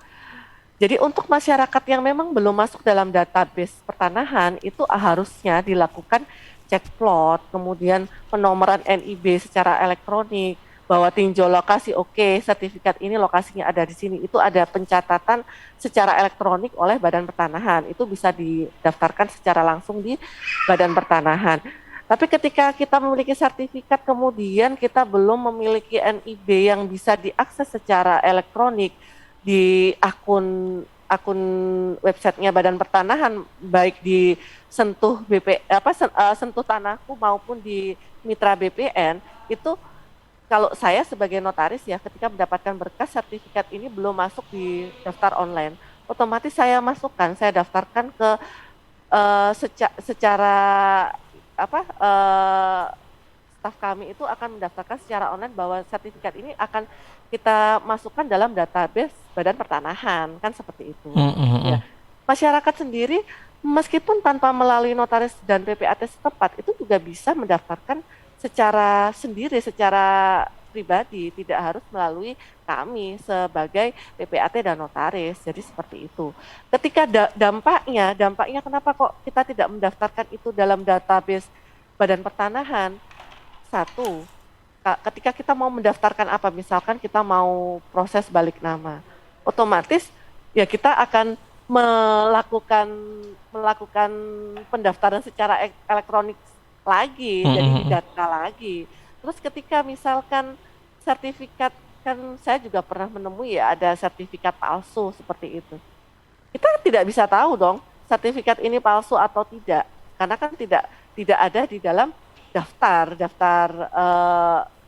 Jadi untuk masyarakat yang memang belum masuk dalam database pertanahan itu harusnya dilakukan cek plot, kemudian penomoran NIB secara elektronik, bahwa tinjau lokasi sertifikat ini lokasinya ada di sini, itu ada pencatatan secara elektronik oleh Badan Pertanahan, itu bisa didaftarkan secara langsung di Badan Pertanahan. Tapi ketika kita memiliki sertifikat kemudian kita belum memiliki NIB yang bisa diakses secara elektronik di akun websitenya Badan Pertanahan, baik di Sentuh Sentuh Tanahku maupun di Mitra BPN, itu kalau saya sebagai notaris ya, ketika mendapatkan berkas sertifikat ini belum masuk di daftar online, otomatis saya daftarkan ke secara staf kami itu akan mendaftarkan secara online bahwa sertifikat ini akan kita masukkan dalam database Badan Pertanahan, kan seperti itu. Ya. Masyarakat sendiri meskipun tanpa melalui notaris dan PPAT setempat itu juga bisa mendaftarkan secara pribadi, tidak harus melalui kami sebagai PPAT dan notaris. Jadi seperti itu. Ketika dampaknya kenapa kok kita tidak mendaftarkan itu dalam database Badan Pertanahan? Satu, ketika kita mau mendaftarkan misalkan kita mau proses balik nama, otomatis ya kita akan melakukan pendaftaran secara elektronik lagi, jadi data lagi. Terus ketika misalkan sertifikat, kan saya juga pernah menemui ya ada sertifikat palsu seperti itu. Kita tidak bisa tahu dong sertifikat ini palsu atau tidak, karena kan tidak ada di dalam daftar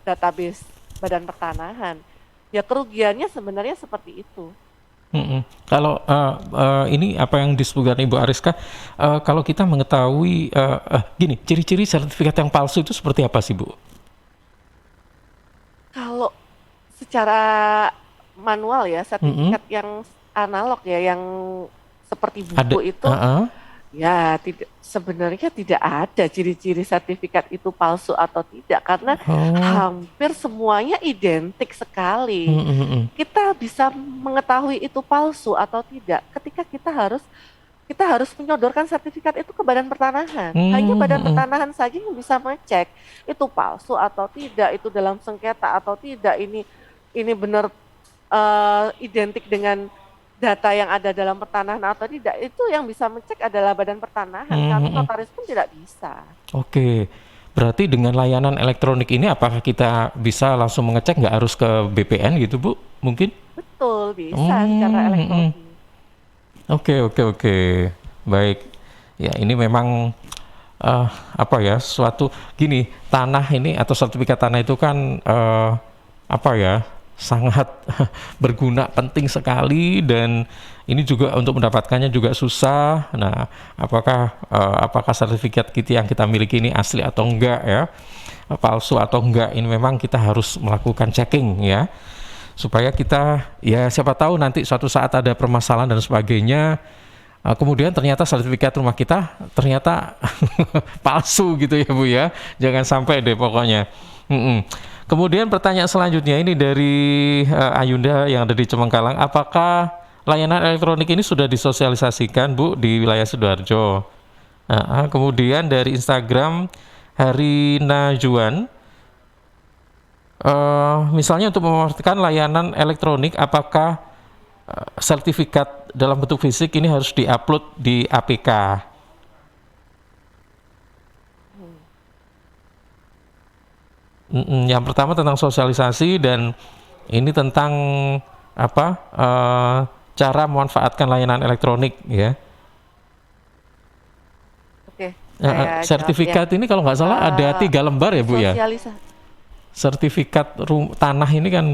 database Badan Pertanahan. Ya kerugiannya sebenarnya seperti itu. Kalau ini apa yang disebutkan Ibu Ariska, kalau kita mengetahui ciri-ciri sertifikat yang palsu itu seperti apa sih Bu? Kalau secara manual ya, sertifikat yang analog ya, yang seperti buku itu Ya, sebenarnya tidak ada ciri-ciri sertifikat itu palsu atau tidak karena hampir semuanya identik sekali. Kita bisa mengetahui itu palsu atau tidak ketika kita harus menyodorkan sertifikat itu ke Badan Pertanahan. Hanya Badan Pertanahan saja yang bisa mengecek itu palsu atau tidak, itu dalam sengketa atau tidak, ini benar identik dengan data yang ada dalam pertanahan atau tidak. Itu yang bisa mengecek adalah Badan Pertanahan. Kami notaris pun tidak bisa. Oke, berarti dengan layanan elektronik ini apakah kita bisa langsung mengecek, nggak harus ke BPN gitu Bu? Mungkin? Betul, bisa secara elektronik. Oke. Baik. Ya, ini memang suatu gini, tanah ini atau sertifikat tanah itu kan sangat berguna, penting sekali, dan ini juga untuk mendapatkannya juga susah. Nah, apakah sertifikat yang kita miliki ini asli atau enggak ya, palsu atau enggak, ini memang kita harus melakukan checking ya, supaya kita ya siapa tahu nanti suatu saat ada permasalahan dan sebagainya, kemudian ternyata sertifikat rumah kita ternyata palsu gitu ya Bu ya, jangan sampai deh pokoknya. Kemudian pertanyaan selanjutnya ini dari Ayunda yang ada di Cemengkalang, apakah layanan elektronik ini sudah disosialisasikan Bu di wilayah Sidoarjo? Kemudian dari Instagram Hari Najuan, misalnya untuk memastikan layanan elektronik, apakah sertifikat dalam bentuk fisik ini harus diupload di APK? Yang pertama tentang sosialisasi, dan ini tentang cara memanfaatkan layanan elektronik ya. Oke. Sertifikat ini kalau nggak salah ada 3 lembar ya Bu ya. Sertifikat tanah ini kan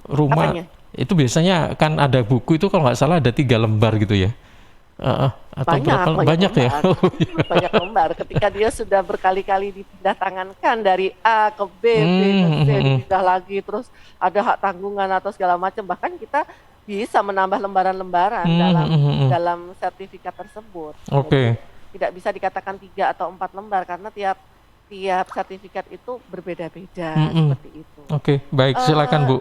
rumah. Apanya? Itu biasanya kan ada buku itu kalau nggak salah ada 3 lembar gitu ya. Atau banyak ya. Banyak lembar. Ketika dia sudah berkali-kali dipindah tangankan dari A ke B, B ke C, dipindah lagi, terus ada hak tanggungan atau segala macam, bahkan kita bisa menambah lembaran-lembaran dalam sertifikat tersebut. Oke. Tidak bisa dikatakan 3 atau 4 lembar karena tiap sertifikat itu berbeda-beda seperti itu. Oke, baik, silakan Bu.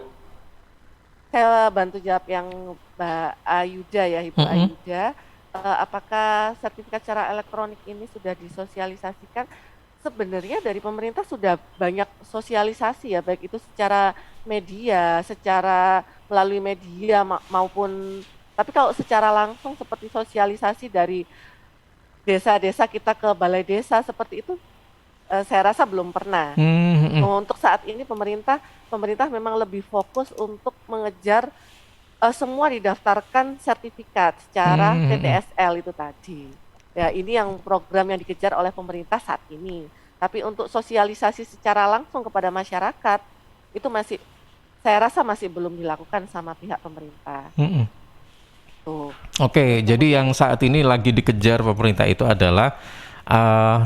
Saya bantu jawab yang Mbak Ayuda ya, Ibu Ayuda. Apakah sertifikat secara elektronik ini sudah disosialisasikan? Sebenarnya dari pemerintah sudah banyak sosialisasi ya, baik itu secara media, secara melalui media maupun, tapi kalau secara langsung seperti sosialisasi dari desa-desa kita ke balai desa seperti itu, saya rasa belum pernah. Untuk saat ini pemerintah memang lebih fokus untuk mengejar semua didaftarkan sertifikat secara TTSL itu tadi. Ya, ini yang program yang dikejar oleh pemerintah saat ini. Tapi untuk sosialisasi secara langsung kepada masyarakat itu saya rasa masih belum dilakukan sama pihak pemerintah. Oke, jadi yang saat ini lagi dikejar pemerintah itu adalah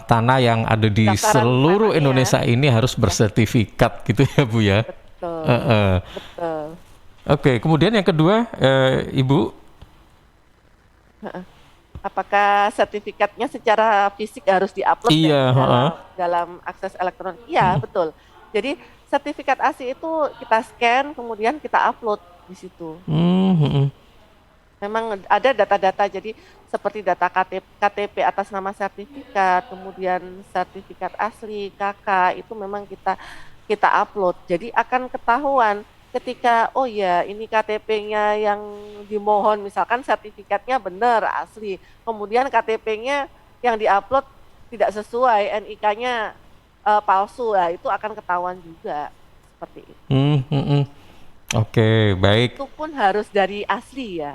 tanah yang ada di seluruh Indonesia ini harus bersertifikat gitu ya Bu ya. Betul. Oke, kemudian yang kedua, Ibu, apakah sertifikatnya secara fisik harus diupload dalam akses elektronik? Iya, betul. Jadi sertifikat asli itu kita scan, kemudian kita upload di situ. Memang ada data-data, jadi seperti data KTP atas nama sertifikat, kemudian sertifikat asli, KK, itu memang kita upload. Jadi akan ketahuan ketika, oh ya ini KTP-nya yang dimohon, misalkan sertifikatnya benar, asli, kemudian KTP-nya yang diupload tidak sesuai, NIK-nya palsu, lah itu akan ketahuan juga, seperti itu. Oke, baik. Itu pun harus dari asli ya.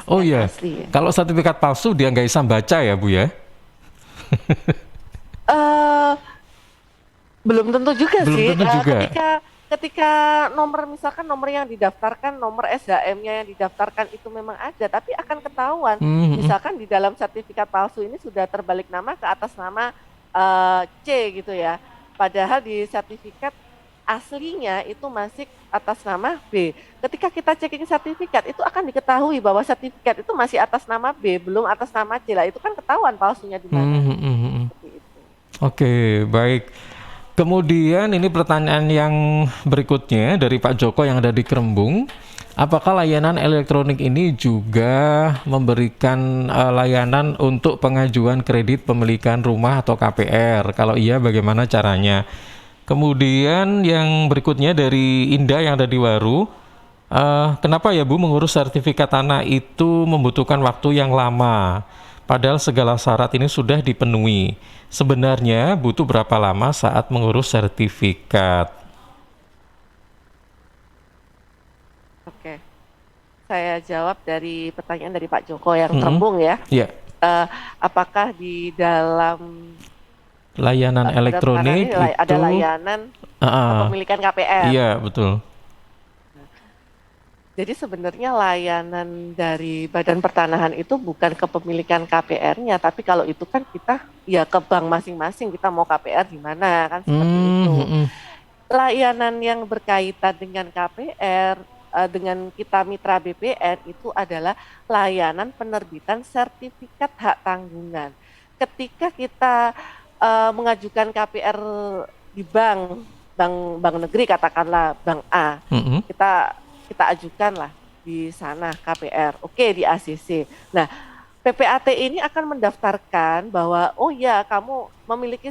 Oh iya, kalau sertifikat palsu dia nggak bisa baca ya Bu ya? Belum tentu juga sih. Ketika misalkan nomor yang didaftarkan, nomor SHM-nya yang didaftarkan itu memang ada, tapi akan ketahuan. Misalkan di dalam sertifikat palsu ini sudah terbalik nama ke atas nama C gitu ya. Padahal di sertifikat aslinya itu masih atas nama B. Ketika kita checking sertifikat itu akan diketahui bahwa sertifikat itu masih atas nama B, belum atas nama C. Lah itu kan ketahuan palsunya di mana. Seperti itu. Oke, baik. Kemudian ini pertanyaan yang berikutnya dari Pak Joko yang ada di Kerembung. Apakah layanan elektronik ini juga memberikan layanan untuk pengajuan kredit pemilikan rumah atau KPR? Kalau iya, bagaimana caranya? Kemudian yang berikutnya dari Indah yang ada di Waru. Kenapa ya Bu mengurus sertifikat tanah itu membutuhkan waktu yang lama? Padahal segala syarat ini sudah dipenuhi. Sebenarnya butuh berapa lama saat mengurus sertifikat? Oke, saya jawab dari pertanyaan dari Pak Joko yang Kerembung ya. Iya. Apakah di dalam Layanan elektronik ini ada itu layanan kepemilikan KPR? Iya, betul. Jadi sebenarnya layanan dari Badan Pertanahan itu bukan kepemilikan KPR-nya, tapi kalau itu kan kita ya ke bank masing-masing, kita mau KPR di mana kan seperti itu. Layanan yang berkaitan dengan KPR dengan kita mitra BPN itu adalah layanan penerbitan sertifikat hak tanggungan. Ketika kita mengajukan KPR di bank negeri, katakanlah bank A, kita ajukanlah di sana KPR, oke, di ACC. Nah, PPAT ini akan mendaftarkan bahwa oh ya kamu memiliki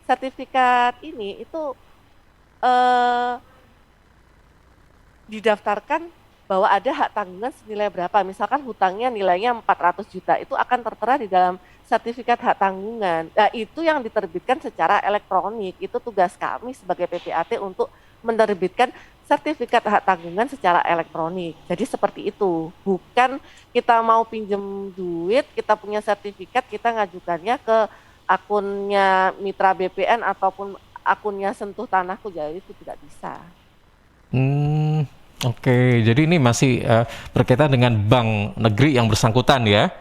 sertifikat ini itu didaftarkan bahwa ada hak tanggungan senilai berapa. Misalkan hutangnya nilainya 400 juta, itu akan tertera di dalam sertifikat hak tanggungan. Nah, itu yang diterbitkan secara elektronik. Itu tugas kami sebagai PPAT untuk menerbitkan sertifikat hak tanggungan secara elektronik. Jadi seperti itu. Bukan kita mau pinjam duit, kita punya sertifikat, kita ngajukannya ke akunnya mitra BPN ataupun akunnya Sentuh Tanahku. Jadi itu tidak bisa. Oke, jadi ini masih berkaitan dengan bank negeri yang bersangkutan ya?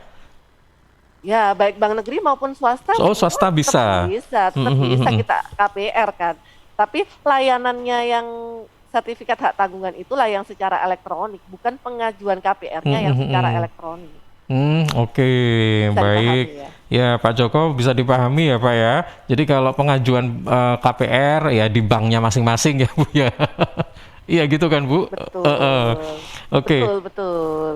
Ya, baik bank negeri maupun swasta. Oh, swasta bisa. Tetap bisa kita KPR kan. Tapi layanannya yang sertifikat hak tanggungan itulah yang secara elektronik, bukan pengajuan KPR-nya yang secara elektronik. Oke, baik. Ya, Pak Joko bisa dipahami ya Pak ya. Jadi kalau pengajuan KPR ya di banknya masing-masing ya Bu ya. Iya gitu kan Bu? Betul. Oke. Betul.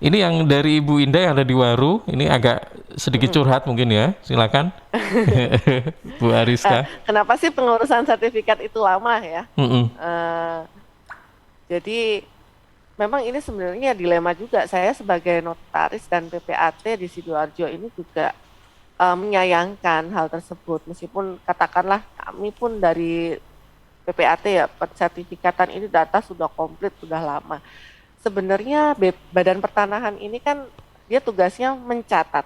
Ini yang dari Ibu Indah yang ada di Waru, ini agak sedikit curhat mungkin ya, silakan. Bu Ariska. Kenapa sih pengurusan sertifikat itu lama ya? Jadi memang ini sebenarnya dilema juga. Saya sebagai notaris dan PPAT di Sidoarjo ini juga menyayangkan hal tersebut. Meskipun katakanlah kami pun dari PPAT ya, sertifikatan ini data sudah komplit, sudah lama. Sebenarnya Badan Pertanahan ini kan dia tugasnya mencatat.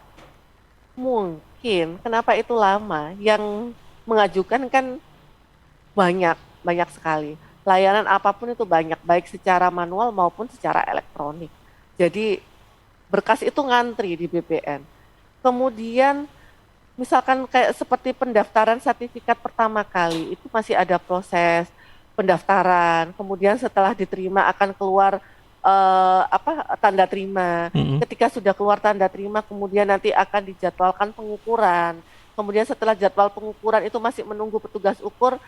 Mungkin kenapa itu lama? Yang mengajukan kan banyak sekali. Layanan apapun itu banyak, baik secara manual maupun secara elektronik. Jadi berkas itu ngantri di BPN. Kemudian misalkan kayak seperti pendaftaran sertifikat pertama kali, itu masih ada proses pendaftaran. Kemudian setelah diterima akan keluar tanda terima. Ketika sudah keluar tanda terima, kemudian nanti akan dijadwalkan pengukuran. Kemudian setelah jadwal pengukuran itu masih menunggu petugas ukur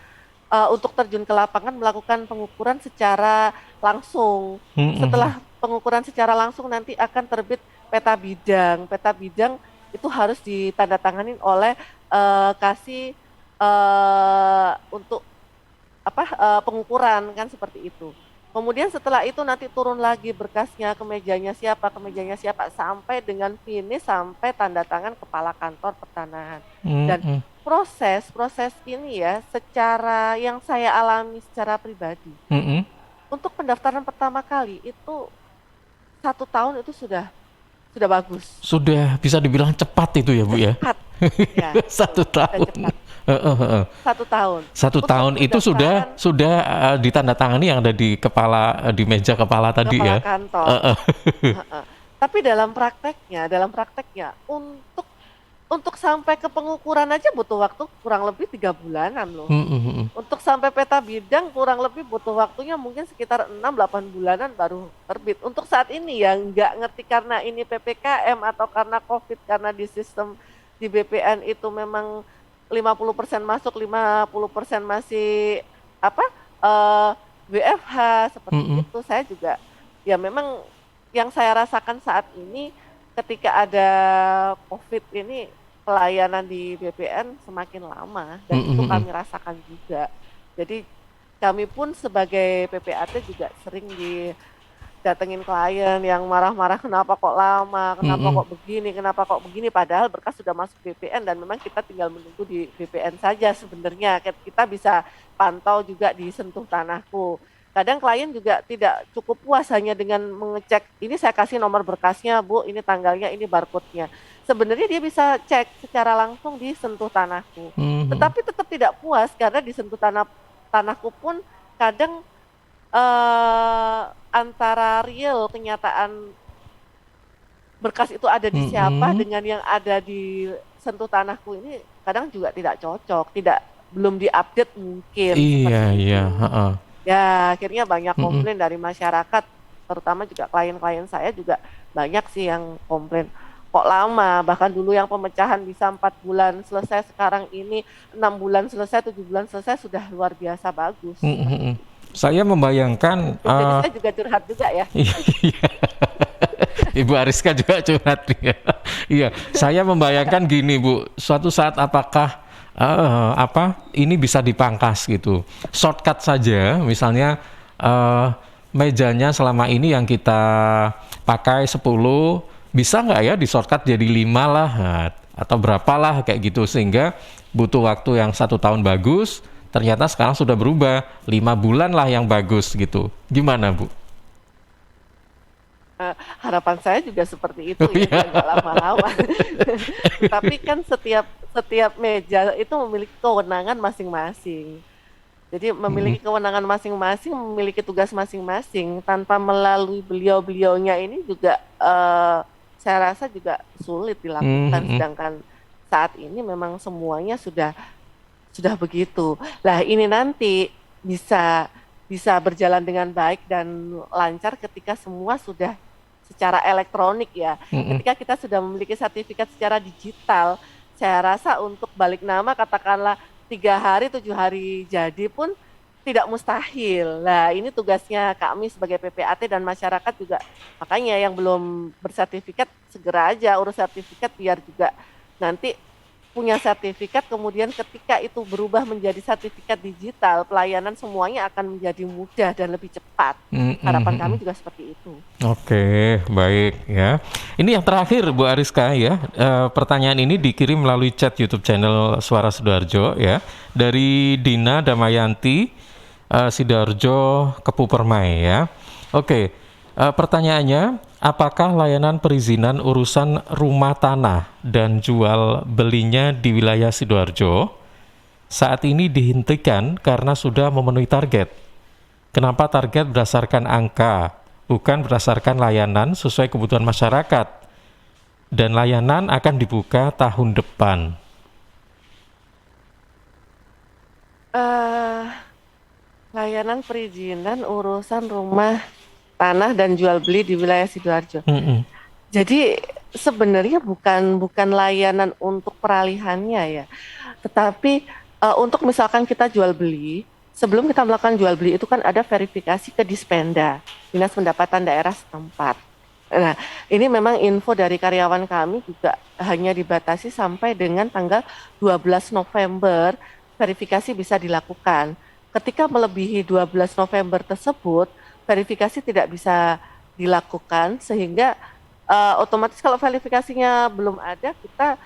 untuk terjun ke lapangan melakukan pengukuran secara langsung. Setelah pengukuran secara langsung nanti akan terbit peta bidang. Peta bidang itu harus ditandatangani oleh kasih untuk pengukuran kan seperti itu. Kemudian setelah itu nanti turun lagi berkasnya ke mejanya siapa sampai dengan finish, sampai tanda tangan kepala kantor pertanahan. Dan proses ini ya, secara yang saya alami secara pribadi, untuk pendaftaran pertama kali itu 1 tahun itu sudah bagus. Sudah bisa dibilang cepat itu ya Bu ya? Cepat. Ya, 1 tahun. 1 tahun. 1 tahun itu sudah ditandatangani yang ada di meja kepala tadi ya. Kantor. Tapi dalam prakteknya untuk untuk sampai ke pengukuran aja butuh waktu kurang lebih 3 bulanan loh. Untuk sampai peta bidang kurang lebih butuh waktunya mungkin sekitar 6-8 bulanan baru terbit. Untuk saat ini ya nggak ngerti karena ini PPKM atau karena COVID, karena di sistem di BPN itu memang 50% masuk, 50% masih WFH seperti itu. Saya juga ya memang yang saya rasakan saat ini ketika ada COVID ini pelayanan di BPN semakin lama dan itu kami rasakan juga. Jadi kami pun sebagai PPAT juga sering didatengin klien yang marah-marah kenapa kok lama, kenapa kok begini padahal berkas sudah masuk BPN dan memang kita tinggal menunggu di BPN saja sebenarnya. Kita bisa pantau juga di Sentuh Tanahku. Kadang klien juga tidak cukup puas hanya dengan mengecek, ini saya kasih nomor berkasnya Bu, ini tanggalnya, ini barcode-nya. Sebenarnya dia bisa cek secara langsung di Sentuh Tanahku. Tetapi tetap tidak puas karena di Sentuh Tanahku pun kadang antara real kenyataan berkas itu ada di siapa dengan yang ada di Sentuh Tanahku ini kadang juga tidak cocok, belum diupdate mungkin. Iya. Ya, akhirnya banyak komplain dari masyarakat, terutama juga klien-klien saya juga banyak sih yang komplain. Kok lama, bahkan dulu yang pemecahan bisa 4 bulan selesai, sekarang ini 6 bulan selesai, 7 bulan selesai, sudah luar biasa bagus. Saya membayangkan... Jadi saya juga curhat juga ya. Ibu Ariska juga curhat. Iya, saya membayangkan gini Bu, suatu saat apakah ini bisa dipangkas gitu, shortcut saja, misalnya mejanya selama ini yang kita pakai 10 bisa nggak ya di shortcut jadi 5 lah atau berapa kayak gitu, sehingga butuh waktu yang 1 tahun bagus, ternyata sekarang sudah berubah 5 bulan lah yang bagus gitu. Gimana Bu? Harapan saya juga seperti itu ya, nggak lama-lama. Tapi kan setiap meja itu memiliki kewenangan masing-masing. Jadi memiliki kewenangan masing-masing, memiliki tugas masing-masing. Tanpa melalui beliau-beliaunya ini juga saya rasa juga sulit dilakukan. Sedangkan saat ini memang semuanya sudah begitu. Lah ini nanti bisa berjalan dengan baik dan lancar ketika semua sudah secara elektronik ya. Ketika kita sudah memiliki sertifikat secara digital, saya rasa untuk balik nama katakanlah 3 hari, 7 hari jadi pun tidak mustahil. Nah ini tugasnya kami sebagai PPAT dan masyarakat juga. Makanya yang belum bersertifikat segera aja urus sertifikat biar juga nanti punya sertifikat, kemudian ketika itu berubah menjadi sertifikat digital, pelayanan semuanya akan menjadi mudah dan lebih cepat. Harapan kami juga seperti itu. Oke, baik ya. Ini yang terakhir Bu Ariska ya. Pertanyaan ini dikirim melalui chat YouTube channel Suara Sidoarjo ya. Dari Dina Damayanti, Sidoarjo Kepu Permai ya. Oke, pertanyaannya, apakah layanan perizinan urusan rumah tanah dan jual belinya di wilayah Sidoarjo saat ini dihentikan karena sudah memenuhi target? Kenapa target berdasarkan angka, bukan berdasarkan layanan sesuai kebutuhan masyarakat? Dan layanan akan dibuka tahun depan. Layanan perizinan urusan rumah tanah dan jual beli di wilayah Sidoarjo. Jadi sebenarnya bukan layanan untuk peralihannya ya, tetapi untuk misalkan kita jual beli, sebelum kita melakukan jual beli itu kan ada verifikasi ke Dispenda, Dinas Pendapatan Daerah setempat. Nah, ini memang info dari karyawan kami juga hanya dibatasi sampai dengan tanggal 12 November verifikasi bisa dilakukan. Ketika melebihi 12 November tersebut, verifikasi tidak bisa dilakukan sehingga otomatis kalau verifikasinya belum ada, kita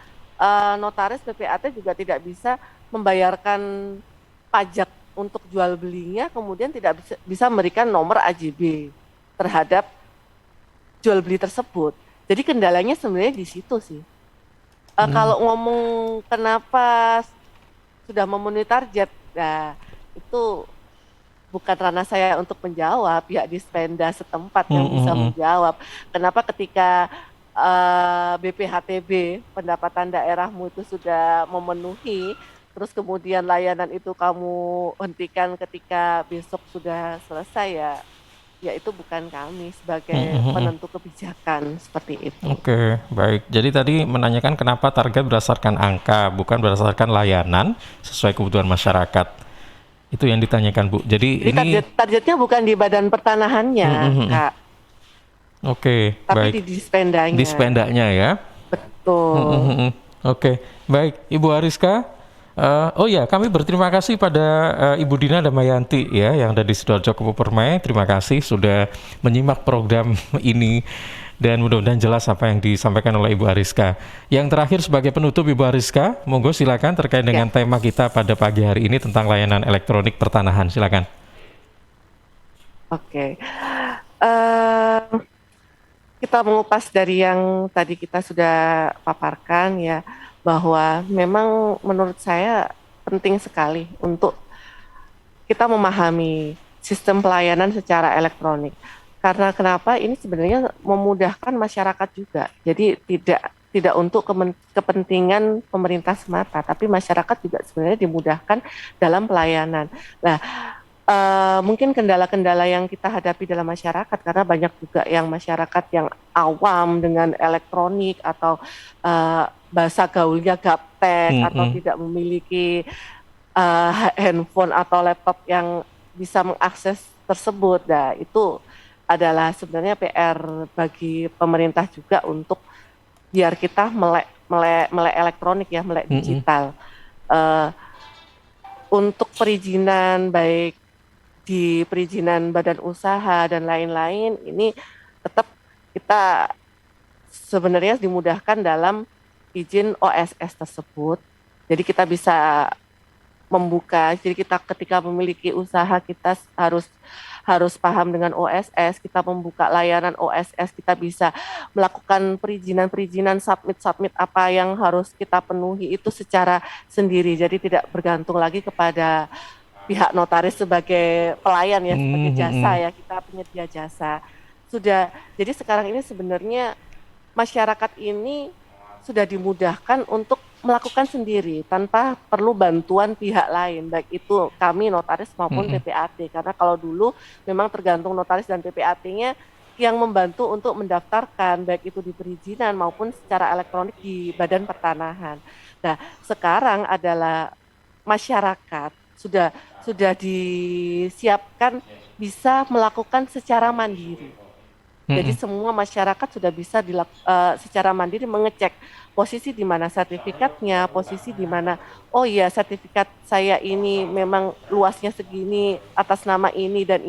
notaris PPAT juga tidak bisa membayarkan pajak untuk jual belinya, kemudian tidak bisa memberikan nomor AJB terhadap jual beli tersebut. Jadi kendalanya sebenarnya di situ sih. Kalau ngomong kenapa sudah memenuhi target, nah itu bukan ranah saya untuk menjawab, ya Dispenda setempat yang bisa menjawab. Kenapa ketika BPHTB, pendapatan daerahmu itu sudah memenuhi, terus kemudian layanan itu kamu hentikan ketika besok sudah selesai, ya itu bukan kami sebagai penentu kebijakan seperti itu. Oke, baik. Jadi tadi menanyakan kenapa target berdasarkan angka, bukan berdasarkan layanan sesuai kebutuhan masyarakat. Itu yang ditanyakan, Bu. Jadi ini targetnya bukan di badan pertanahannya, Kak. Oke, Tapi baik. di dispendanya. Dispendanya ya. Betul. Oke, baik. Ibu Ariska. Oh ya, kami berterima kasih pada Ibu Dina Damayanti ya yang ada di Sidoarjo Kepu Permai. Terima kasih sudah menyimak program ini dan mudah-mudahan jelas apa yang disampaikan oleh Ibu Ariska. Yang terakhir sebagai penutup Ibu Ariska, monggo silakan terkait dengan tema kita pada pagi hari ini tentang layanan elektronik pertanahan. Silakan. Oke. Kita mengupas dari yang tadi kita sudah paparkan ya, bahwa memang menurut saya penting sekali untuk kita memahami sistem pelayanan secara elektronik. Karena kenapa? Ini sebenarnya memudahkan masyarakat juga. Jadi tidak untuk kepentingan pemerintah semata, tapi masyarakat juga sebenarnya dimudahkan dalam pelayanan. Nah, mungkin kendala-kendala yang kita hadapi dalam masyarakat, karena banyak juga yang masyarakat yang awam dengan elektronik atau bahasa gaulnya gaptek atau tidak memiliki handphone atau laptop yang bisa mengakses tersebut. Nah, itu adalah sebenarnya PR bagi pemerintah juga untuk biar kita melek elektronik ya, melek digital. Untuk perizinan baik di perizinan badan usaha dan lain-lain, ini tetap kita sebenarnya dimudahkan dalam izin OSS tersebut. Jadi kita bisa membuka, jadi kita ketika memiliki usaha kita harus paham dengan OSS, kita membuka layanan OSS, kita bisa melakukan perizinan submit apa yang harus kita penuhi itu secara sendiri. Jadi tidak bergantung lagi kepada pihak notaris sebagai pelayan ya, sebagai jasa ya, kita penyedia jasa. Jadi sekarang ini sebenarnya masyarakat ini sudah dimudahkan untuk melakukan sendiri tanpa perlu bantuan pihak lain, baik itu kami notaris maupun PPAT. Karena kalau dulu memang tergantung notaris dan PPAT-nya yang membantu untuk mendaftarkan, baik itu di perizinan maupun secara elektronik di Badan Pertanahan. Nah, sekarang adalah masyarakat sudah disiapkan bisa melakukan secara mandiri. Jadi semua masyarakat sudah bisa secara mandiri mengecek posisi di mana sertifikatnya, posisi di mana oh iya sertifikat saya ini memang luasnya segini atas nama ini dan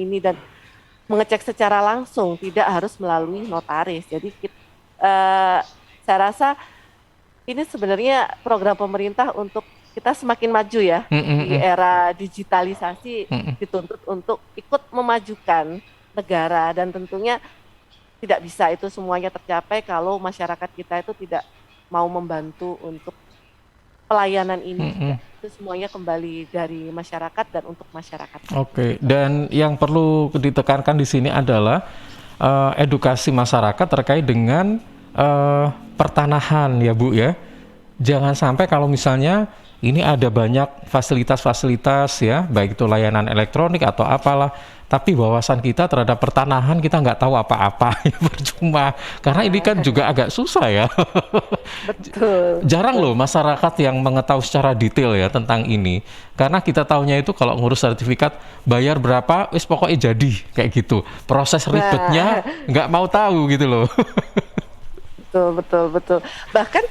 mengecek secara langsung, tidak harus melalui notaris. Jadi saya rasa ini sebenarnya program pemerintah untuk kita semakin maju ya di era digitalisasi, dituntut untuk ikut memajukan negara, dan tentunya tidak bisa itu semuanya tercapai kalau masyarakat kita itu tidak mau membantu untuk pelayanan ini. Itu semuanya kembali dari masyarakat dan untuk masyarakat. Oke, dan yang perlu ditekankan di sini adalah edukasi masyarakat terkait dengan pertanahan ya Bu ya. Jangan sampai kalau misalnya ini ada banyak fasilitas-fasilitas ya, baik itu layanan elektronik atau apalah, tapi wawasan kita terhadap pertanahan kita nggak tahu apa-apa, ya percuma. Karena ini kan juga agak susah ya. Betul. Jarang loh masyarakat yang mengetahui secara detail ya tentang ini. Karena kita taunya itu kalau ngurus sertifikat bayar berapa, wis pokoknya jadi kayak gitu. Proses ribetnya nggak mau tahu gitu loh. Betul. Bahkan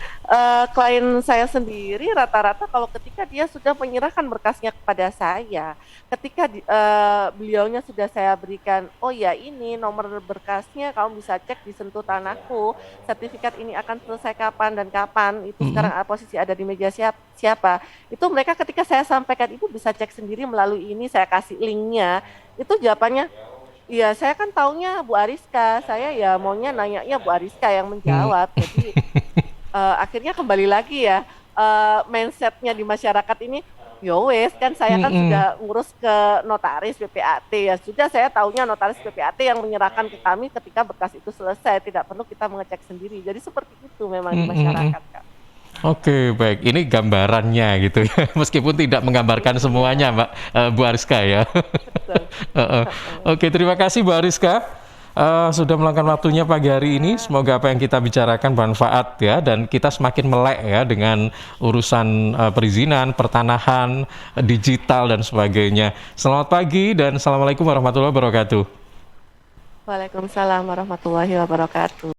klien saya sendiri rata-rata kalau ketika dia sudah menyerahkan berkasnya kepada saya, ketika beliaunya sudah saya berikan, oh ya ini nomor berkasnya, kamu bisa cek di Sentuh Tanahku, sertifikat ini akan selesai kapan dan kapan, itu sekarang posisi ada di meja siapa, itu mereka ketika saya sampaikan itu bisa cek sendiri melalui ini, saya kasih linknya, itu jawabannya, iya, saya kan taunya Bu Ariska, saya ya maunya nanyanya Bu Ariska yang menjawab. Jadi akhirnya kembali lagi ya, mindsetnya di masyarakat ini, ya wes kan saya kan sudah ngurus ke notaris PPAT ya sudah, saya tahunya notaris PPAT yang menyerahkan ke kami ketika berkas itu selesai, tidak perlu kita mengecek sendiri. Jadi seperti itu memang di masyarakat, Kak. Oke, baik. Ini gambarannya gitu ya. Meskipun tidak menggambarkan semuanya, Mbak Bu Ariska ya. Oke, terima kasih Bu Ariska. Sudah meluangkan waktunya pagi hari ini. Semoga apa yang kita bicarakan bermanfaat ya, dan kita semakin melek ya dengan urusan perizinan, pertanahan, digital dan sebagainya. Selamat pagi dan assalamualaikum warahmatullahi wabarakatuh. Waalaikumsalam warahmatullahi wabarakatuh.